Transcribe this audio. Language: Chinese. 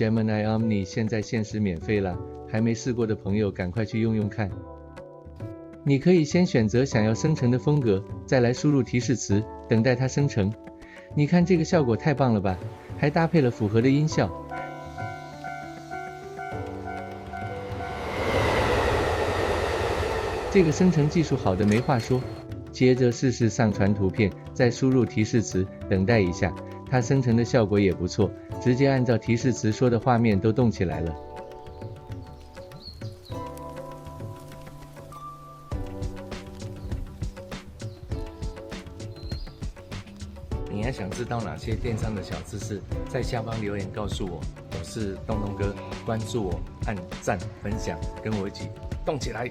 Gemini Omni 现在限时免费了，还没试过的朋友赶快去用用看。你可以先选择想要生成的风格，再来输入提示词，等待它生成。你看这个效果太棒了吧，还搭配了符合的音效。这个生成技术好的没话说。接着试试上传图片，再输入提示词，等待一下，它生成的效果也不错，直接按照提示词说的画面都动起来了。你还想知道哪些电商的小知识？在下方留言告诉我。我是东东哥，关注我，按赞分享，跟我一起动起来！